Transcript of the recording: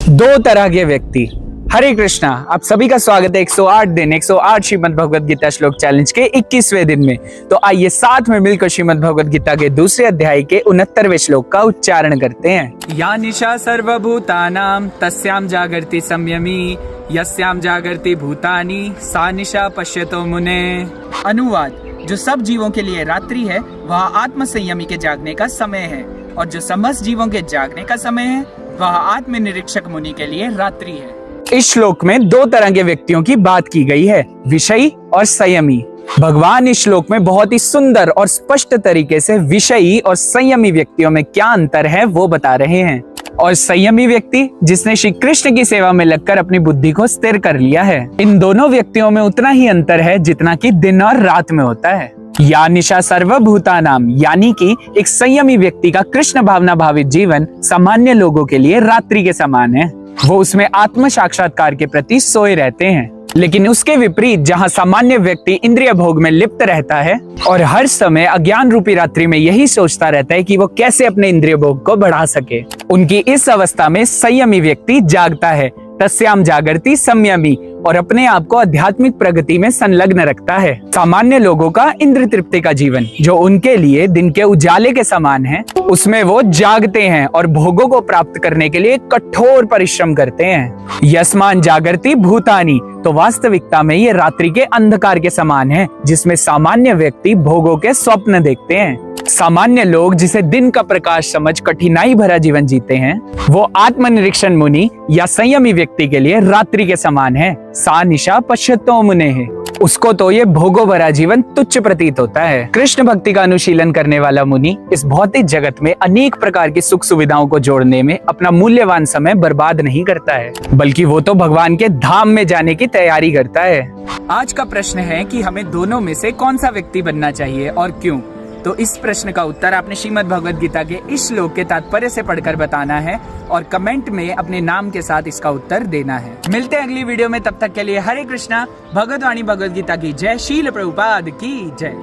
दो तरह के व्यक्ति। हरे कृष्णा, आप सभी का स्वागत है 108 दिन 108 श्रीमद् भगवद गीता श्लोक चैलेंज के 21वें दिन में। तो आइए साथ में मिलकर श्रीमद् भगवद गीता के दूसरे अध्याय के 69वें श्लोक का उच्चारण करते हैं। या निशा सर्वभूतानां तस्याम जागर्ति संयमी यस्याम जागर्ति भूतानि सा निशा पश्यतो मुने। अनुवाद: जो सब जीवों के लिए रात्रि है वह आत्म संयमी के जागने का समय है, और जो समस्त जीवों के जागने का समय है वह आत्म निरीक्षक मुनि के लिए रात्रि है। इस श्लोक में दो तरह के व्यक्तियों की बात की गई है, विषयी और संयमी। भगवान इस श्लोक में बहुत ही सुंदर और स्पष्ट तरीके से विषयी और संयमी व्यक्तियों में क्या अंतर है वो बता रहे हैं। और संयमी व्यक्ति जिसने श्री कृष्ण की सेवा में लगकर अपनी बुद्धि को स्थिर कर लिया है, इन दोनों व्यक्तियों में उतना ही अंतर है जितना कि दिन और रात में होता है। या निशा सर्वभूतानाम, यानी कि एक संयमी व्यक्ति का कृष्ण भावना भावित जीवन सामान्य लोगों के लिए रात्रि के समान है। वो उसमें आत्म साक्षात्कार के प्रति सोए रहते हैं। लेकिन उसके विपरीत जहाँ सामान्य व्यक्ति इंद्रिय भोग में लिप्त रहता है और हर समय अज्ञान रूपी रात्रि में यही सोचता रहता है कि वो कैसे अपने इंद्रिय भोग को बढ़ा सके, उनकी इस अवस्था में संयमी व्यक्ति जागता है, तस्याम जागर्ति संयमी, और अपने आप को आध्यात्मिक प्रगति में संलग्न रखता है। सामान्य लोगों का इंद्र तृप्ति का जीवन जो उनके लिए दिन के उजाले के समान है, उसमें वो जागते हैं और भोगों को प्राप्त करने के लिए कठोर परिश्रम करते हैं। यस्मान जागर्ति भूतानि, तो वास्तविकता में ये रात्रि के अंधकार के समान है जिसमें सामान्य व्यक्ति भोगों के स्वप्न देखते हैं। सामान्य लोग जिसे दिन का प्रकाश समझ कठिनाई भरा जीवन जीते हैं, वो आत्मनिरीक्षण मुनि या संयमी व्यक्ति के लिए रात्रि के समान है। सा निशा पश्यतो मुने है, उसको तो ये भोगों भरा जीवन तुच्छ प्रतीत होता है। कृष्ण भक्ति का अनुशीलन करने वाला मुनि इस भौतिक जगत में अनेक प्रकार की सुख सुविधाओं को जोड़ने में अपना मूल्यवान समय बर्बाद नहीं करता है, बल्कि वो तो भगवान के धाम में जाने की तैयारी करता है। आज का प्रश्न है कि हमें दोनों में से कौन सा व्यक्ति बनना चाहिए और क्यों। तो इस प्रश्न का उत्तर आपने श्रीमद् भगवद गीता के इस श्लोक के तात्पर्य से पढ़कर बताना है और कमेंट में अपने नाम के साथ इसका उत्तर देना है। मिलते हैं अगली वीडियो में, तब तक के लिए हरे कृष्णा। भगवद वाणी भगवद गीता की जय। शील प्रभुपाद की जय।